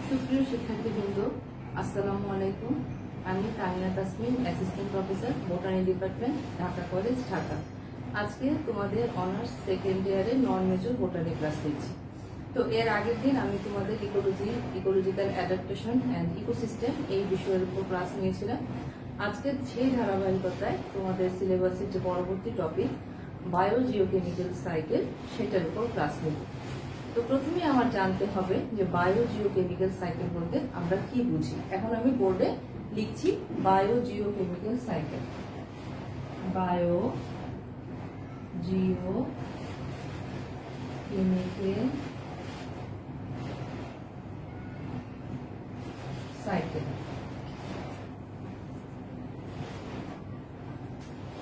সুপ্রিয় শিক্ষার্থীবৃন্দ, আসসালামু আলাইকুম। আমি Tania Tasmin, assistant professor, botany department, Dhaka college, Dhaka. আজকে তোমাদের অনার্স সেকেন্ড ইয়ারের নন মেজর বোটানি ক্লাস নিচ্ছি। তো এর আগের দিন আমি তোমাদের ইকোলজিক্যাল অ্যাডাপ্টেশন অ্যান্ড ইকোসিস্টেম এই বিষয়ের উপর ক্লাস নিয়েছিলাম। আজকে সেই ধারাবাহিকতায় তোমাদের সিলেবাসের যে পরবর্তী টপিক বায়োজিওকেমিক্যাল সাইকেল, সেটার উপর ক্লাস নেব। তো প্রথমে আমার জানতে হবে যে বায়োজিওকেমিক্যাল সাইকেল বলতে আমরা কি বুঝি। এখন আমি বোর্ডে লিখছি বায়োজিওকেমিক্যাল সাইকেল। বায়োজিওকেমিক্যাল সাইকেল।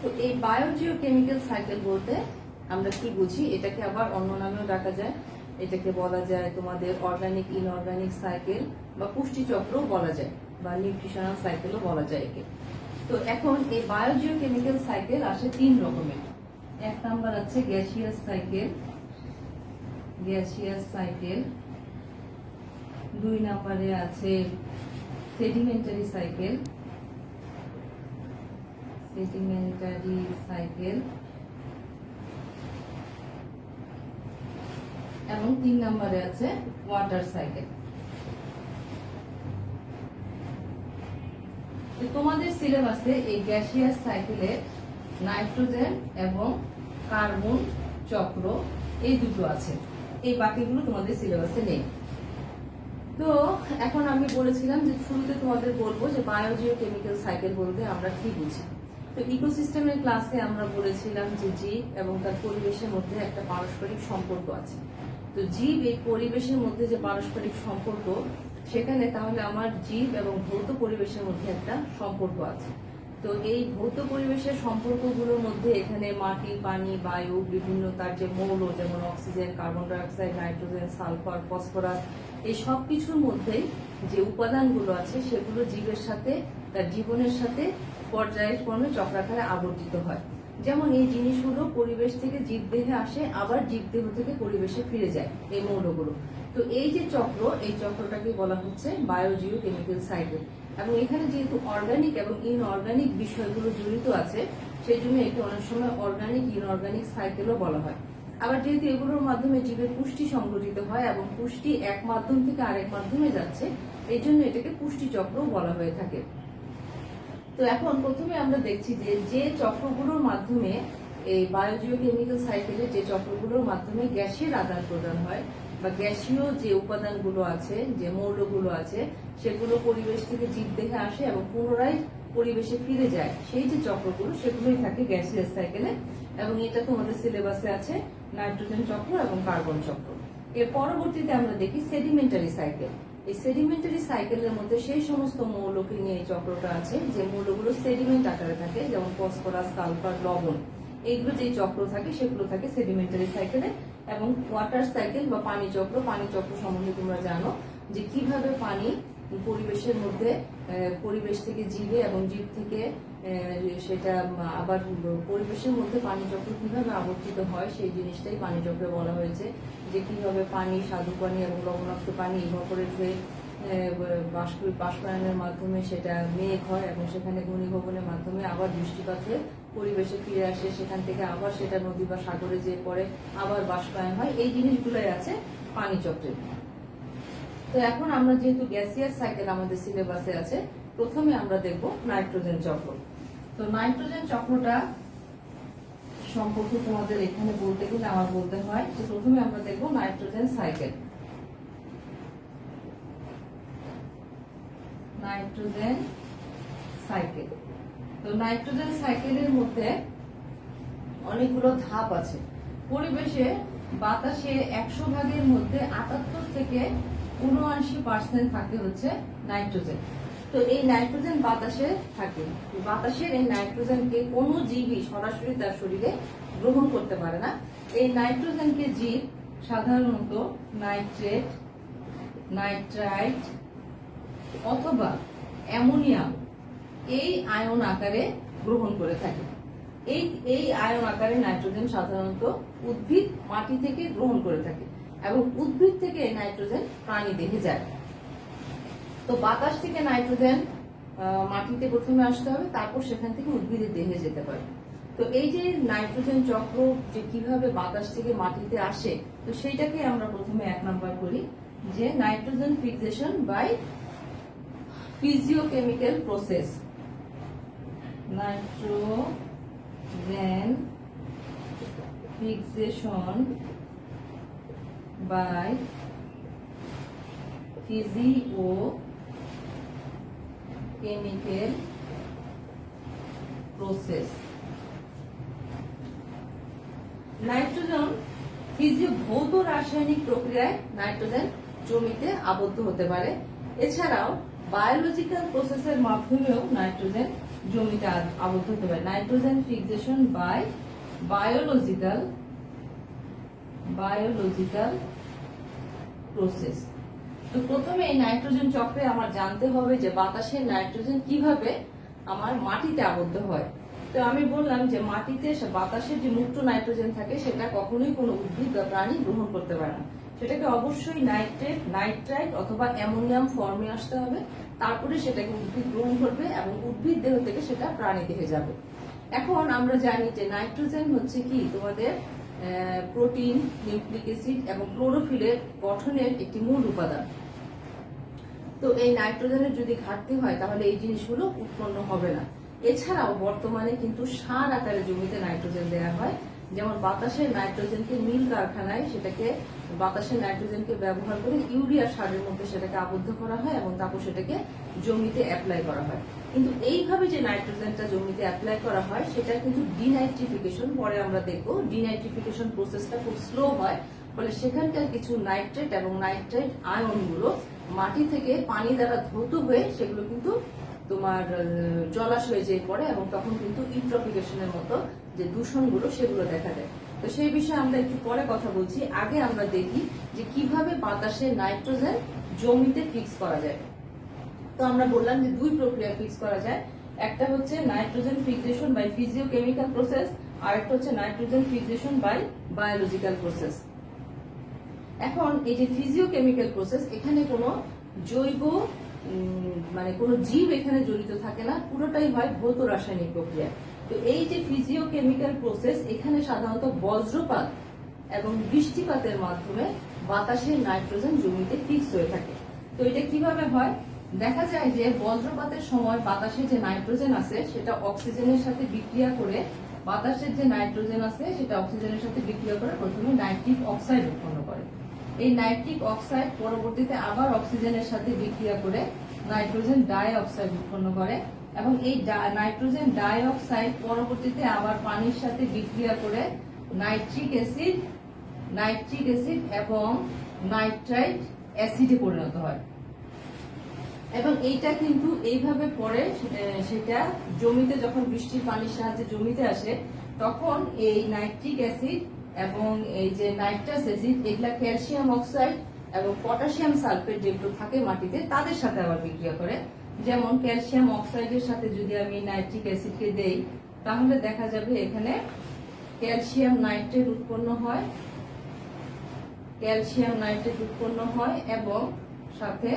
তো এই বায়োজিওকেমিক্যাল সাইকেল বলতে আমরা কি বুঝি, এটাকে আবার অন্য নামেও ডাকা যায়। এটাকে বলা যায় তোমাদের অর্গানিক ইনঅর্গানিক সাইকেল বা পুষ্টি চক্রও বলা যায়, বা নিউট্রিশনাল সাইকেলও বলা যায় একে। তো এখন এই বায়োজিওকেমিক্যাল সাইকেল আসে তিন রকমের। এক নাম্বার আছে গ্যাসিয়াস সাইকেল, দুই নম্বরে আছে সেডিমেন্টারি সাইকেল, এবং তিন নম্বরে আছে ওয়াটার সাইকেল। তোমাদের সিলেবাসে এই গ্যাসিয়াস সাইকেলের নাইট্রোজেন এবং কার্বন চক্র এই দুটো আছে, এই বাকিগুলো তোমাদের সিলেবাসে নেই। তো এখন আমি বলেছিলাম যে শুরুতে তোমাদের বলবো যে বায়োজিওকেমিক্যাল সাইকেল বলতে আমরা কি বুঝি। তো ইকোসিস্টেমের ক্লাসে আমরা বলেছিলাম যে জীব এবং তার পরিবেশের মধ্যে একটা পারস্পরিক সম্পর্ক আছে। তো জীব এই পরিবেশের মধ্যে যে পারস্পরিক সম্পর্ক, সেখানে তাহলে আমার জীব এবং ভৌত পরিবেশের মধ্যে একটা সম্পর্ক আছে। তো এই ভৌত পরিবেশের সম্পর্কগুলোর মধ্যে এখানে মাটি, পানি, বায়ু, বিভিন্ন তার যে মৌল যেমন oxygen, carbon dioxide, nitrogen, sulphur, phosphorus, এই সব কিছুর মধ্যেই যে উপাদানগুলো আছে সেগুলো জীবের সাথে, তার জীবনের সাথে পর্যায়ক্রমে চক্রাকারে আবর্তিত হয়। যেমন এই জিনিসগুলো পরিবেশ থেকে জীবদেহে আসে, আবার জীবদেহ থেকে পরিবেশে ফিরে যায় এই মৌলগুলো। তো এই যে চক্র, এই চক্রটাকে বলা হচ্ছে বায়োজিওকেমিক্যাল সাইকেল। এবং এখানে যেহেতু অর্গানিক এবং ইনঅর্গানিক বিষয়গুলো জড়িত আছে, সেই জন্য একে অনেক সময় অর্গানিক ইনঅর্গানিক সাইকেলও বলা হয়। আবার যেহেতু এগুলোর মাধ্যমে জীবের পুষ্টি সংঘটিত হয় এবং পুষ্টি এক মাধ্যম থেকে আরেক মাধ্যমে যাচ্ছে, এই জন্য এটাকে পুষ্টি চক্রও বলা হয়ে থাকে। তো এখন প্রথমে আমরা দেখছি যে যে চক্রগুলোর মাধ্যমে এই বায়োজিওকেমিক্যাল সাইকেলের যে চক্রগুলোর মাধ্যমে গ্যাসের আদান প্রদান হয়, বা গ্যাসীয় যে উপাদানগুলো আছে, যে মৌলগুলো আছে, সেগুলো পরিবেশ থেকে জীবদেহে আসে এবং পুনরায় পরিবেশে ফিরে যায়, সেই যে চক্রগুলো, সেগুলোই থাকে গ্যাসিয়াস সাইকেলে। এবং এটা তোমাদের সিলেবাসে আছে নাইট্রোজেন চক্র এবং কার্বন চক্র। এর পরবর্তীতে আমরা দেখি সেডিমেন্টারি সাইকেল। এই সেডিমেন্টারি সাইকেলের মধ্যে সেই সমস্ত মৌলকে নিয়ে এই চক্রটা আছে যে মৌলগুলো সেডিমেন্ট আকারে থাকে, যেমন ফসফরাস, সালফার, লবণ, এইগুলো যে চক্র থাকে সেগুলো থাকে সেডিমেন্টারি সাইকেলে। এবং ওয়াটার সাইকেল বা পানি চক্র সম্বন্ধে তোমরা জানো যে কিভাবে পানি পরিবেশের মধ্যে, পরিবেশ থেকে জীবে এবং জীব থেকে সেটা আবার পরিবেশের মধ্যে পানি চক্র কিভাবে আবর্তিত হয়, সেই জিনিসটাই পানি চক্রে বলা হয়েছে। যে কিভাবে পানি, স্বাদু পানি এবং লবণাক্ত পানি ইভাপোরেট হয়ে বাষ্পায়নের মাধ্যমে সেটা মেঘ হয় এবং সেখানে ঘনীভবনের মাধ্যমে আবার বৃষ্টিপাত হয়ে পরিবেশে ফিরে আসে, সেখান থেকে আবার সেটা নদী বা সাগরে যেয়ে পড়ে, আবার বাষ্পায়ন হয়। এই জিনিসগুলোই আছে পানি চক্রে। তো এখন আমরা যেহেতু গ্যাসিয়াস সাইকেল আমাদের সিলেবাসে আছে, প্রথমে আমরা দেখব নাইট্রোজেন চক্র। তো নাইট্রোজেন চক্রটা সম্পর্কে তোমাদের এখানে বলতে গেলে আমার বলতে হয় যে প্রথমে আমরা দেখব নাইট্রোজেন সাইকেল। তো নাইট্রোজেন সাইকেলের মধ্যে অনেকগুলো ধাপ আছে। পরিবেশে বাতাসে 100 ভাগের মধ্যে 78 থেকে 79% থাকে হচ্ছে নাইট্রোজেন। তো এই নাইট্রোজেন বাতাসে থাকে। বাতাসের এই নাইট্রোজেনকে কোনো জীবই সরাসরি তার শরীরে গ্রহণ করতে পারে না। এই নাইট্রোজেনকে জীব সাধারণত নাইট্রেট, নাইট্রাইট অথবা অ্যামোনিয়াম এই আয়ন আকারে গ্রহণ করে থাকে। এই আয়ন আকারে নাইট্রোজেন সাধারণত উদ্ভিদ মাটি থেকে গ্রহণ করে থাকে এবং উদ্ভিদ থেকে নাইট্রোজেন প্রাণী দেহে যায়। তো বাতাস থেকে নাইট্রোজেন মাটিতে প্রথমে আসতে হবে, তারপর সেখান থেকে উদ্ভিদের দেহে যেতে পারে। তো এই যে নাইট্রোজেন চক্র যে কিভাবে বাতাস থেকে মাটিতে আসে, তো সেইটাকে আমরা প্রথমে 1 নাম্বার করি যে nitrogen fixation by physiochemical process. Nitrogen fixation by physiochemical process. Nitrogen ভৌত রাসায়নিক প্রক্রিয়ায় নাইট্রোজেন জমিতে আবদ্ধ হতে পারে। এছাড়াও বায়োলজিক্যাল প্রসেসের মাধ্যমেও নাইট্রোজেন জমিতে আবদ্ধ হতে পারে। Nitrogen fixation by biological process. তো প্রথমে এই নাইট্রোজেন চক্রে আমার জানতে হবে যে বাতাসের নাইট্রোজেন কিভাবে আমার মাটিতে আবদ্ধ হয়। তো আমি বললাম যে মাটিতে বাতাসের যে মুক্ত নাইট্রোজেন থাকে সেটা কখনোই কোনো উদ্ভিদ বা প্রাণী গ্রহণ করতে পারে না। সেটাকে অবশ্যই নাইট্রাইট অথবা অ্যামোনিয়াম ফর্মে আসতে হবে, তারপরে সেটাকে উদ্ভিদ গ্রহণ করবে এবং উদ্ভিদ দেহ থেকে সেটা প্রাণী দেহে যাবে। এখন আমরা জানি যে নাইট্রোজেন হচ্ছে কি তোমাদের প্রোটিন, নিউক্লিক অ্যাসিড এবং ক্লোরোফিলের গঠনের একটি মূল উপাদান। তো এই নাইট্রোজেনের যদি ঘাটতি হয় তাহলে এই জিনিসগুলো উৎপন্ন হবে না। এছাড়াও বর্তমানে কিন্তু সার আকারে জমিতে নাইট্রোজেন দেওয়া হয়, যেমন বাতাসের নাইট্রোজেনকে মিল কারখানায় সেটাকে বাতাসের নাইট্রোজেনকে ব্যবহার করে ইউরিয়া সারের মধ্যে সেটাকে আবদ্ধ করা হয় এবং তারপর সেটাকে জমিতে অ্যাপ্লাই করা হয়। কিন্তু এইভাবে যে নাইট্রোজেনটা জমিতে অ্যাপ্লাই করা হয় সেটা কিন্তু ডিনাইট্রিফিকেশন, পরে আমরা দেখবো ডিনাইট্রিফিকেশন প্রসেসটা খুব স্লো হয়, ফলে সেখানকার কিছু নাইট্রেট এবং নাইট্রাইট আয়নগুলো মাটি থেকে পানি দ্বারা ধৌত হয়ে সেগুলো কিন্তু তোমার জলাশয়ে যেয়ে পড়ে এবং তখন কিন্তু ইউট্রফিকেশনের মতো যে দূষণগুলো সেগুলো দেখা যায়। তো সেই বিষয়ে আমরা একটু পরে কথা বলছি। আগে আমরা দেখি যে কিভাবে বাতাসে নাইট্রোজেন জমিতে ফিক্স করা যায়। তো আমরা বললাম যে দুই প্রক্রিয়া ফিক্স করা যায়, একটা হচ্ছে nitrogen fixation by physiochemical process, আর একটা হচ্ছে nitrogen fixation by biological process. এখন এই যে ফিজিওকেমিক্যাল প্রসেস, এখানে কোনো জৈব মানে কোনো জীব এখানে জড়িত থাকে না, পুরোটাই হয় ভৌত রাসায়নিক প্রক্রিয়া। তো এই যে ফিজিওকেমিক্যাল প্রসেস, এখানে সাধারণত বজ্রপাত এবং বৃষ্টিপাতের মাধ্যমে বাতাসের নাইট্রোজেন জমিতে ফিক্স হয়ে থাকে। তো এটা কিভাবে হয়? দেখা যায় যে বজ্রপাতের সময় বাতাসে যে নাইট্রোজেন আছে সেটা অক্সিজেনের সাথে বিক্রিয়া করে, বাতাসের যে নাইট্রোজেন আছে সেটা অক্সিজেনের সাথে বিক্রিয়া করে প্রথমে নাইট্রিক অক্সাইড উৎপন্ন করে। এই নাইট্রিক অক্সাইড পরবর্তীতে আবার অক্সিজেনের সাথে বিক্রিয়া করে নাইট্রোজেন ডাই অক্সাইড উৎপন্ন করে এবং এই নাইট্রোজেন ডাই অক্সাইড পরবর্তীতে আবার পানির সাথে বিক্রিয়া করে নাইট্রিক অ্যাসিড এবং নাইট্রাইট অ্যাসিডে পরিণত হয়। এবং এইটা কিন্তু এইভাবে পরে সেটা জমিতে যখন বৃষ্টির পানির সাহায্যে জমিতে আসে তখন এই নাইট্রিক অ্যাসিড এবং এই যে নাইট্রাস অ্যাসিড এগুলা ক্যালসিয়াম অক্সাইড এবং পটাশিয়াম সালফেট যেগুলো থাকে মাটিতে তাদের সাথে আবার বিক্রিয়া করে। যেমন ক্যালসিয়াম অক্সাইডের সাথে যদি আমি নাইট্রিক অ্যাসিডকে দেই তাহলে দেখা যাবে এখানে ক্যালসিয়াম নাইট্রেট উৎপন্ন হয় এবং সাথে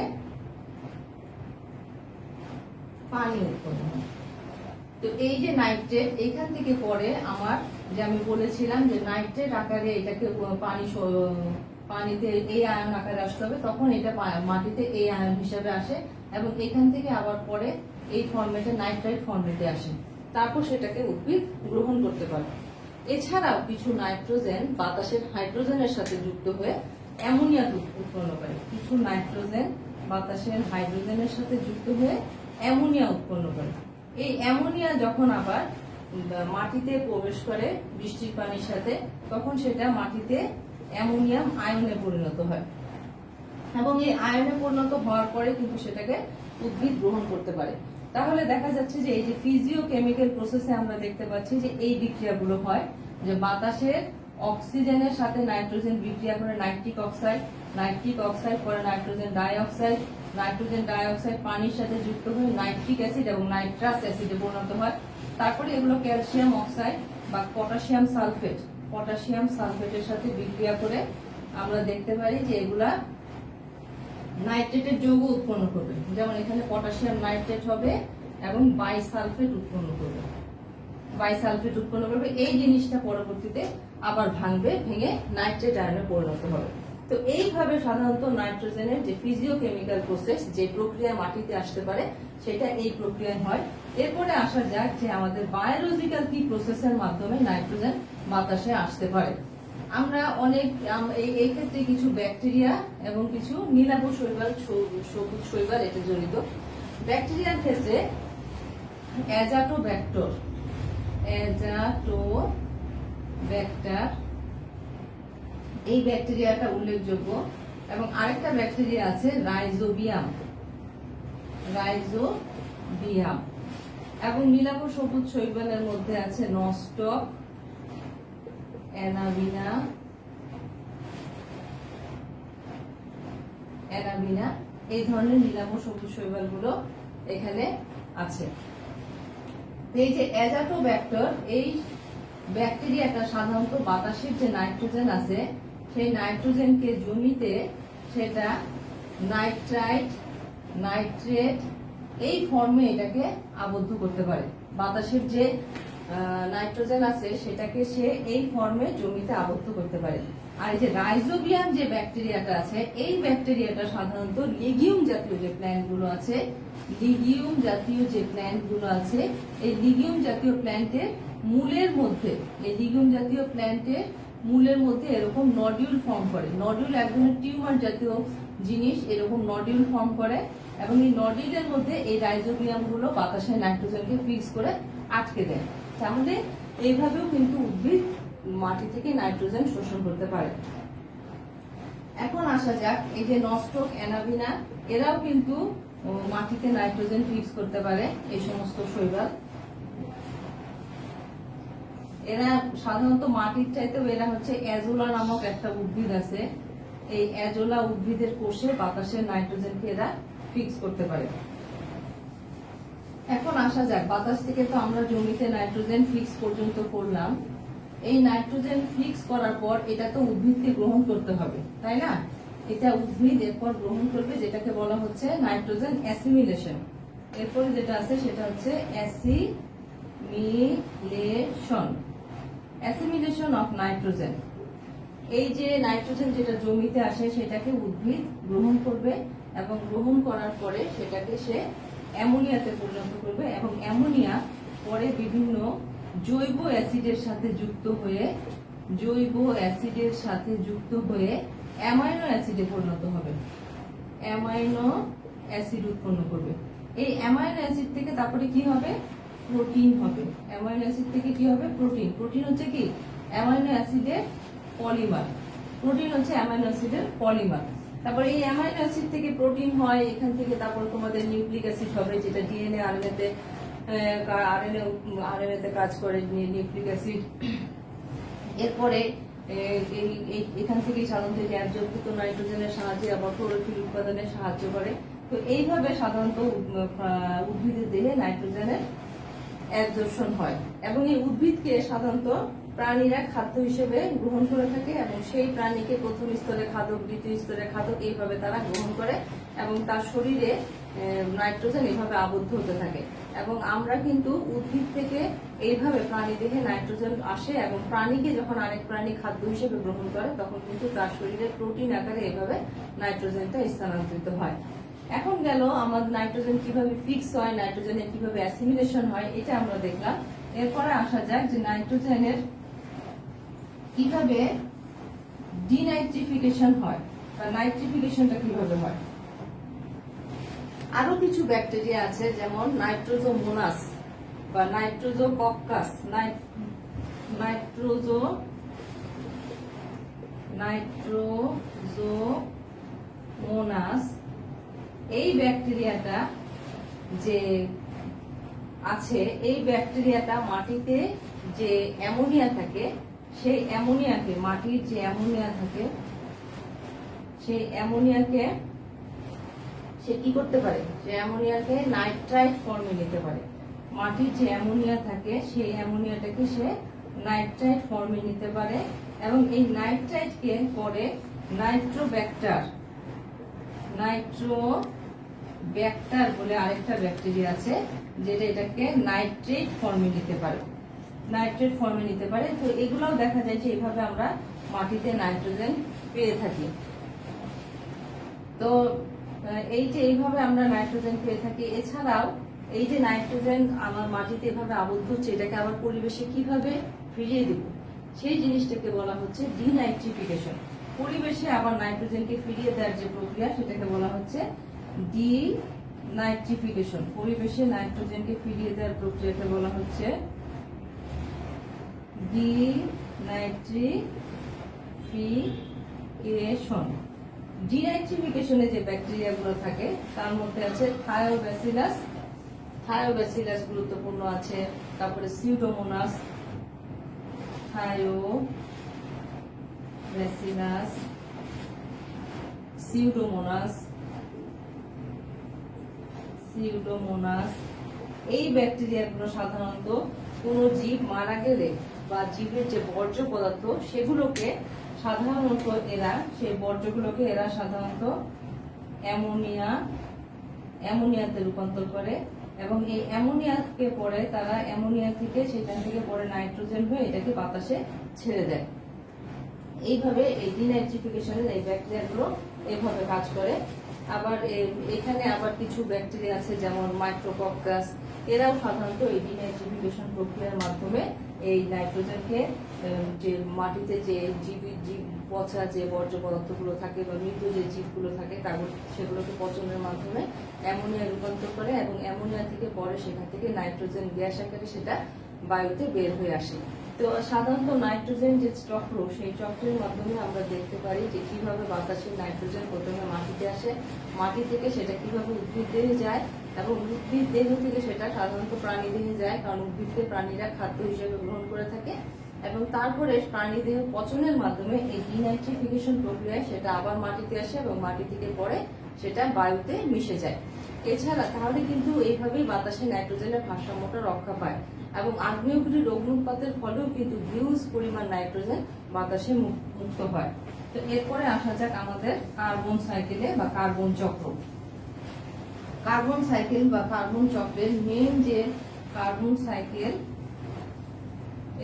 পানি উৎপন্ন হয়। তো এই যে নাইট্রেট এখান থেকে পরে আমার যে আমি বলেছিলাম যে নাইট্রেট আকারে এটাকে পানিতে এই আয়ন আকারে আসতে হবে, তখন এটা মাটিতে এই আয়ন হিসাবে আসে এবং এখান থেকে আবার পরে এই ফর্মেটে নাইট্রাইট ফর্মেটে আসে, তারপর সেটাকে উদ্ভিদ গ্রহণ করতে পারে। এছাড়াও কিছু নাইট্রোজেন বাতাসের হাইড্রোজেনের সাথে যুক্ত হয়ে অ্যামোনিয়া উৎপন্ন করে। কিছু নাইট্রোজেন বাতাসের হাইড্রোজেনের সাথে যুক্ত হয়ে অ্যামোনিয়া উৎপন্ন করে। এই অ্যামোনিয়া যখন আবার মাটিতে প্রবেশ করে বৃষ্টির পানির সাথে, তখন সেটা মাটিতে অ্যামোনিয়াম আয়নে পরিণত হয় এবং এই আয়নে পরিণত হওয়ার পরে কিন্তু সেটাকে উদ্ভিদ গ্রহণ করতে পারে। তাহলে দেখা যাচ্ছে যে এই যে ফিজিওকেমিক্যাল প্রসেসে আমরা দেখতে পাচ্ছি যে এই বিক্রিয়াগুলো হয়, যে বাতাসের অক্সিজেনের সাথে নাইট্রোজেন বিক্রিয়া করে নাইট্রিক অক্সাইড পরে নাইট্রোজেন ডাই অক্সাইড পানির সাথে যুক্ত হয়ে নাইট্রিক অ্যাসিড এবং নাইট্রাস অ্যাসিডে পরিণত হয়। তারপরে এগুলো ক্যালসিয়াম অক্সাইড বা পটাশিয়াম সালফেটের সাথে বিক্রিয়া করে আমরা দেখতে পারি যে এগুলা নাইট্রেটের যৌগ উৎপন্ন করবে, যেমন এখানে পটাশিয়াম নাইট্রেট হবে এবং বাইসালফেট উৎপন্ন করবে। বাইসালফেট উৎপন্ন করবে, এই জিনিসটা পরবর্তীতে আবার ভাঙবে, ভেঙে নাইট্রেট আয়নে পরিণত হবে। তো এইভাবে সাধারণত নাইট্রোজেনের যে ফিজিওকেমিক্যাল প্রসেস, যে প্রক্রিয়া মাটিতে আসতে পারে, সেটা এই প্রক্রিয়ায় হয়। এরপরে আসা যাক যে আমাদের বায়োলজিক্যাল কি প্রসেসের মাধ্যমে নাইট্রোজেন বাতাসে আসতে পারে। আমরা অনেক এই ক্ষেত্রে কিছু ব্যাকটেরিয়া এবং কিছু নীলাভ শৈবাল, সবুজ শৈবাল এটা জড়িত। ব্যাকটেরিয়ার ক্ষেত্রে অ্যাজাটোব্যাক্টর এই ব্যাকটেরিয়াটা উল্লেখযোগ্য, এবং আরেকটা ব্যাকটেরিয়া আছে রাইজোবিয়াম, এবং নীলাভ সবুজ শৈবালের মধ্যে আছে নস্টক, অ্যানাবিনা, এই ধরনের নীলাভ সবুজ শৈবালগুলো এখানে আছে। এই যে অ্যাজাটোব্যাক্টর, এই ব্যাকটেরিয়াটা সাধারণত বাতাসের যে নাইট্রোজেন আছে সেই নাইট্রোজেনকে জমিতে সেটা নাইট্রাইট, নাইট্রেট এই ফর্মে এটাকে আবদ্ধ করতে পারে। বাতাসের যে নাইট্রোজেন আছে সেটাকে সে এই ফর্মে জমিতে আবদ্ধ করতে পারে। আর এই যে রাইজোবিয়াম যে ব্যাকটেরিয়াটা আছে, এই ব্যাকটেরিয়াটা সাধারণত লিগিউম জাতীয় যে প্ল্যান্টগুলো আছে, এই লিগিউম জাতীয় প্ল্যান্টের মূলের মধ্যে এরকম নডিউল ফর্ম করে। নডিউল এক ধরনের টিউমার জাতীয় জিনিস, এরকম নডিউল ফর্ম করে, এবং এই নডিউলের মধ্যে এই রাইজোবিয়াম গুলো বাতাসে নাইট্রোজেনকে ফিক্স করে আটকে দেয়। তাহলে এইভাবেও কিন্তু উদ্ভিদ মাটি থেকে নাইট্রোজেন শোষণ করতে পারে। এখন আসা যাক, এই যে নস্টক, অ্যানাবিনা, এরাও কিন্তু মাটিতে নাইট্রোজেন ফিক্স করতে পারে। এই সমস্ত শৈবাল এরা সাধারণত মাটির চাইতেও, এরা হচ্ছে অ্যাজোলা নামক একটা উদ্ভিদ আছে, এই অ্যাজোলা উদ্ভিদের কোষে বাতাসের নাইট্রোজেনকে এরা ফিক্স করতে পারে। এখন আসা যাক, বাতাস থেকে তো আমরা জমিতে নাইট্রোজেন ফিক্স পর্যন্ত করলাম। এই নাইট্রোজেন ফিক্স করার পর এটা তো উদ্ভিদকে গ্রহণ করতে হবে, তাই না? এটা উদ্ভিদ এরপর গ্রহণ করবে, যেটাকে বলা হচ্ছে নাইট্রোজেন অ্যাসিমিলেশন। এরপরে যেটা আছে সেটা হচ্ছে অ্যাসিমিলেশন অফ নাইট্রোজেন। এই যে নাইট্রোজেন যেটা জমিতে আসে সেটাকে উদ্ভিদ গ্রহণ করবে, এবং গ্রহণ করার পরে সেটাকে সে অ্যামোনিয়াতে পরিণত করবে, এবং অ্যামোনিয়া পরে বিভিন্ন জৈব অ্যাসিডের সাথে যুক্ত হয়ে অ্যামাইনো অ্যাসিডে পরিণত হবে, অ্যামাইনো অ্যাসিড উৎপন্ন করবে। এই অ্যামাইনো অ্যাসিড থেকে তারপরে কি হবে? প্রোটিন হবে। অ্যামাইনো অ্যাসিড থেকে কি হবে? প্রোটিন। প্রোটিন হচ্ছে কি? অ্যামাইনো অ্যাসিডের পলিমার। প্রোটিন হচ্ছে অ্যামাইনো অ্যাসিডের পলিমার। তারপরে এই অ্যামাইনো অ্যাসিড থেকে প্রোটিন হয়, এখান থেকে তারপর তোমাদের নিউক্লিক অ্যাসিড হবে, যেটা ডিএনএ আরএনএ তে কাজ করে নিউক্লিক অ্যাসিড। এরপরে এখান থেকে সাধারণত অ্যাবজর্বকৃত নাইট্রোজেনের সাহায্যে আবার ক্লোরোফিল উৎপাদনে সাহায্য করে। তো এইভাবে সাধারণত উদ্ভিদের দেহে নাইট্রোজেনের অ্যাবজর্পশন হয়, এবং এই উদ্ভিদকে সাধারণত প্রাণীরা খাদ্য হিসেবে গ্রহণ করে থাকে, এবং সেই প্রাণীকে প্রথম স্তরে খাদক, দ্বিতীয় স্তরে খাদক, এইভাবে তারা গ্রহণ করে, এবং তার শরীরে নাইট্রোজেন এইভাবে আবদ্ধ হতে থাকে। এবং আমরা কিন্তু উদ্ভিদ থেকে এইভাবে প্রাণী দেহে নাইট্রোজেন আসে, এবং প্রাণীকে যখন আরেক প্রাণী খাদ্য হিসেবে গ্রহণ করে তখন কিন্তু তার শরীরে প্রোটিন আকারে এইভাবে নাইট্রোজেনটা স্থানান্তরিত হয়। এখন গেল আমাদের নাইট্রোজেন কিভাবে ফিক্স হয়, নাইট্রোজেনের কিভাবে অ্যাসিমিলেশন হয়, এটা আমরা দেখলাম। এরপরে আসা যাক যে নাইট্রোজেনের কিভাবে ডিনাইট্রিফিকেশন হয়, বা নাইট্রিফিকেশনটা কিভাবে হয়। আরো কিছু ব্যাকটেরিয়া আছে, যেমন নাইট্রোজোমোনাস বা নাইট্রোজোকক্কাস, নাইট্রোজোমোনাস। এই ব্যাকটেরিয়াটা যে আছে, এই ব্যাকটেরিয়াটা মাটিতে যে অ্যামোনিয়া থাকে, সেই অ্যামোনিয়াকে, মাটির যে অ্যামোনিয়া থাকে সেই অ্যামোনিয়াকে সে কি করতে পারে? যে অ্যামোনিয়াকে নাইট্রাইট ফর্মে নিতে পারে। মাটির যে অ্যামোনিয়া থাকে সেই অ্যামোনিয়াটাকে সে নাইট্রাইট ফর্মে নিতে পারে, এবং এই নাইট্রাইটকে পরে নাইট্রোব্যাক্টার নাইট্রো ব্যাক্টার বলে আরেকটা ব্যাকটেরিয়া আছে, যেটা এটাকে নাইট্রেট ফর্মে নিতে পারে, নাইট্রেট ফর্মে নিতে পারে। তো এগুলোও দেখা যায় যে এইভাবে আমরা মাটিতে নাইট্রোজেন পেয়ে থাকি। তো এই যে এইভাবে আমরা নাইট্রোজেন পেয়ে থাকি। এছাড়াও এই যে নাইট্রোজেন আমার মাটিতে এভাবে আবদ্ধ হচ্ছে, এটাকে আবার পরিবেশে কিভাবে ফিরিয়ে দেব, সেই জিনিসটাকে বলা হচ্ছে ডিনাইট্রিফিকেশন। পরিবেশে আবার নাইট্রোজেনকে ফিরিয়ে দেওয়ার যে প্রক্রিয়া, সেটাকে বলা হচ্ছে ডিনাইট্রিফিকেশন। পরিবেশে নাইট্রোজেনকে ফিরিয়ে দেওয়ার প্রক্রিয়াকে বলা হচ্ছে ডিনাইট্রিফিকেশন। ডিনাইট্রিফিকেশনে যে ব্যাকটেরিয়াগুলো থাকে তার মধ্যে আছে থায়োব্যাসিলাস, থায়োব্যাসিলাস গুরুত্বপূর্ণ আছে। তারপরে সিউডোমোনাস, থায়োব্যাসিলাস, সিউডোমোনাস, সিউডোমোনাস। এই ব্যাকটেরিয়াগুলো সাধারণত কোনো জীব মারা গেলে বা জীবের যে বর্জ্য পদার্থ সেগুলোকে সাধারণত সেই বর্জ্যগুলোকে এরা সাধারণত অ্যামোনিয়াতে রূপান্তর করে, এবং এই অ্যামোনিয়াকে পরে তারা অ্যামোনিয়া থেকে সেখান থেকে পরে নাইট্রোজেন হয়ে এটাকে বাতাসে ছেড়ে দেয়। এইভাবে এই ডিনাইট্রিফিকেশনের এই ব্যাকটেরিয়াগুলো এইভাবে কাজ করে। আবার এখানে আবার কিছু ব্যাকটেরিয়া আছে যেমন মাইক্রোকক্কাস, এরাও সাধারণত এই ডিনাইট্রিফিকেশন প্রক্রিয়ার মাধ্যমে এই নাইট্রোজেনকে যে মাটিতে যে জীব পচা যে বর্জ্য পদার্থগুলো থাকে বা মৃত যে জীবগুলো থাকে সেগুলোকে পচনের মাধ্যমে অ্যামোনিয়া রূপান্তর করে, এবং অ্যামোনিয়া থেকে পরে সেখান থেকে নাইট্রোজেন গ্যাস আকারে সেটা বায়ুতে বের হয়ে আসে। তো সাধারণত নাইট্রোজেন যে চক্র, সেই চক্রের মাধ্যমে আমরা দেখতে পারি যে কিভাবে বাতাসে নাইট্রোজেন প্রথমে মাটিতে আসে, মাটি থেকে সেটা কিভাবে উদ্ভিদ দেহে যায়, এবং উদ্ভিদ দেহ থেকে সেটা সাধারণত প্রাণী দেহে যায়, কারণ উদ্ভিদকে প্রাণীরা খাদ্য হিসেবে গ্রহণ করে থাকে, এবং তারপরে প্রাণী দেহ পচনের মাধ্যমে এই ডিনাইট্রিফিকেশন প্রক্রিয়ায় সেটা আবার মাটিতে আসে এবং মাটি থেকে পরে সেটা বায়ুতে মিশে যায়। এছাড়া তাহলে কিন্তু এইভাবেই বাতাসে নাইট্রোজেনের ভারসাম্যটা রক্ষা পায়, এবং আগ্নেয়গিরির অগ্নুৎপাতের ফলেও কিন্তু হিউজ পরিমাণ নাইট্রোজেন বাতাসে মুক্ত হয়। তো এরপরে আসা যাক আমাদের কার্বন সাইকেলে বা কার্বন চক্র। কার্বন সাইকেল বা কার্বন চক্রের মেইন যে কার্বন সাইকেল,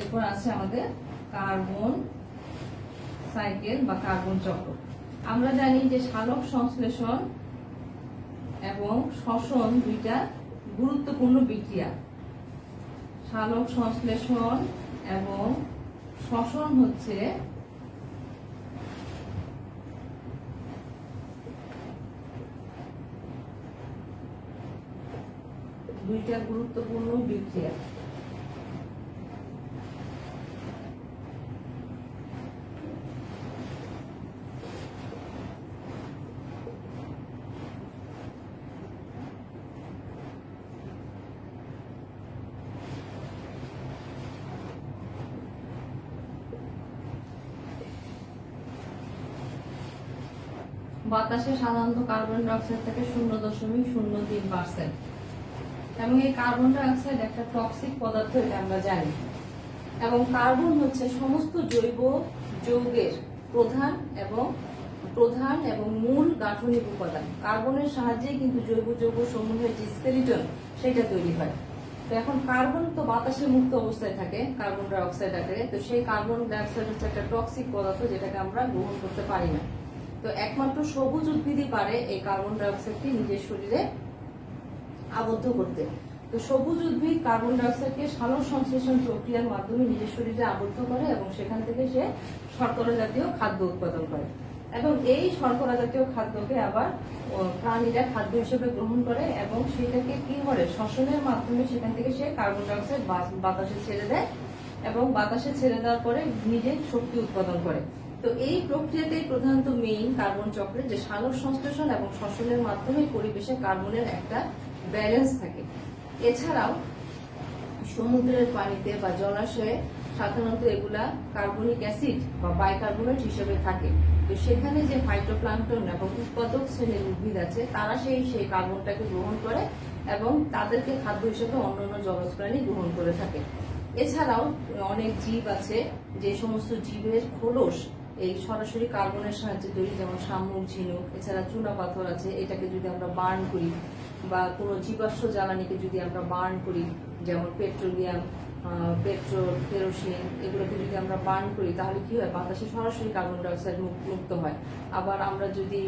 এরপর আছে আমাদের কার্বন সাইকেল বা কার্বন চক্র। আমরা জানি যে সালোক সংশ্লেষণ এবং শ্বসন দুইটা গুরুত্বপূর্ণ বিক্রিয়া। সালোক সংশ্লেষণ এবং শ্বসন হচ্ছে দুইটা গুরুত্বপূর্ণ বিক্রিয়া। বাতাসে সাধারণত কার্বন ডাইঅক্সাইড থাকে 0.03%, এবং এই কার্বন ডাইঅক্সাইড একটা টক্সিক পদার্থ, এটা আমরা জানি। এবং কার্বন হচ্ছে সমস্ত জৈব যৌগের প্রধান এবং মূল গাঠনিক উপাদান। কার্বনের সাহায্যে কিন্তু জৈব যৌগ সমূহের যে স্কেলিটন সেটা তৈরি হয়। তো এখন কার্বন তো বাতাসে মুক্ত অবস্থায় থাকে কার্বন ডাইঅক্সাইড আকারে, তো সেই কার্বন ডাইঅক্সাইড হচ্ছে একটা টক্সিক পদার্থ, যেটাকে আমরা গ্রহণ করতে পারি না। তো একমাত্র সবুজ উদ্ভিদই পারে এই কার্বন ডাইঅক্সাইডকে নিজের শরীরে আবদ্ধ করতে। তো সবুজ উদ্ভিদ কার্বন ডাইঅক্সাইডকে সালোক সংশ্লেষণ প্রক্রিয়ার মাধ্যমে নিজের শরীরে আবদ্ধ করে, এবং সেখান থেকে সে শর্করা জাতীয় খাদ্য উৎপাদন করে, এবং এই শর্করা জাতীয় খাদ্যকে আবার প্রাণীরা খাদ্য হিসেবে গ্রহণ করে, এবং সেটাকে কি করে শ্বসনের মাধ্যমে সেখান থেকে সে কার্বন ডাইঅক্সাইড বাতাসে ছেড়ে দেয়, এবং বাতাসে ছেড়ে দেওয়ার পরে নিজে শক্তি উৎপাদন করে। তো এই প্রক্রিয়াটাই প্রধানত মেইন কার্বন চক্রে, যে সালোক সংশ্লেষণ এবং শ্বসনের মাধ্যমে পরিবেশে কার্বনের একটা ব্যালেন্স থাকে। এছাড়াও সমুদ্রের পানিতে বা জলাশয়ে সাধারণত এগুলা কার্বনিক অ্যাসিড বা বাইকার্বনেট হিসেবে থাকে। তো সেখানে যে ফাইটোপ্লাঙ্কটন এবং উৎপাদক শ্রেণীর উদ্ভিদ আছে, তারা সেই কার্বনটাকে গ্রহণ করে, এবং তাদেরকে খাদ্য হিসেবে অন্যান্য জলজ প্রাণী গ্রহণ করে থাকে। এছাড়াও অনেক জীব আছে, যে সমস্ত জীবের খোলস এই সরাসরি কার্বনের সাহায্যে তৈরি, যেমন শামুক, ঝিনুক, এছাড়া চুনা পাথর আছে, এটাকে যদি আমরা বার্ন করি বা কোনো জীবাশ্ম জ্বালানিকে যদি আমরা বার্ন করি, যেমন পেট্রোলিয়াম, পেট্রোল, কেরোসিন, এগুলোকে যদি আমরা বার্ন করি তাহলে কি হয়, বাতাসে সরাসরি কার্বন ডাই অক্সাইড মুক্ত হয়। আবার আমরা যদি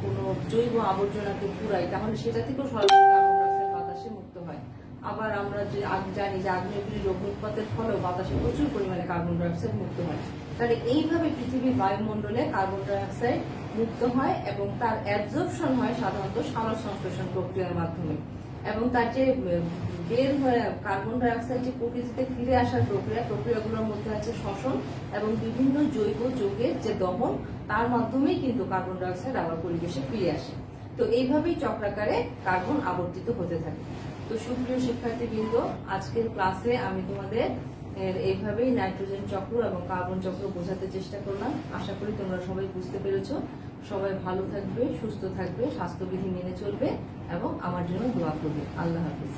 কোনো জৈব আবর্জনাকে পুড়াই তাহলে সেটা থেকেও সরাসরি কার্বন ডাই অক্সাইড বাতাসে মুক্ত হয়। আবার আমরা যে জানি যে আগ্নেয়গিরি অগ্নুৎপাতের ফলেও বাতাসে প্রচুর পরিমাণে কার্বন ডাই অক্সাইড মুক্ত হয়। তাহলে এইভাবে পৃথিবীর বায়ুমণ্ডলে কার্বন ডাই অক্সাইড মুক্ত হয় এবং তার অ্যাবজর্পশন হয় সাধারণত সালোক সংশ্লেষণ প্রক্রিয়ার মাধ্যমে। এবং তার যে বের হয়ে কার্বন ডাই অক্সাইড যে প্রকৃতিতে ফিরে আসার প্রক্রিয়াগুলোর মধ্যে আছে শ্বসন এবং বিভিন্ন জৈব যৌগের যে দহন, তার মাধ্যমেই কিন্তু কার্বন ডাই অক্সাইড আবার পরিবেশে ফিরে আসে। তো এইভাবেই চক্রাকারে কার্বন আবর্তিত হতে থাকে। তো সুপ্রিয় শিক্ষার্থীবৃন্দ, আজকের ক্লাসে আমি তোমাদের এইভাবেই নাইট্রোজেন চক্র এবং কার্বন চক্র বোঝাতে চেষ্টা করলাম। আশা করি তোমরা সবাই বুঝতে পেরেছো। সবাই ভালো থাকবে, সুস্থ থাকবে, স্বাস্থ্যবিধি মেনে চলবে এবং আমার জন্য দোয়া করবে। আল্লাহ হাফিজ।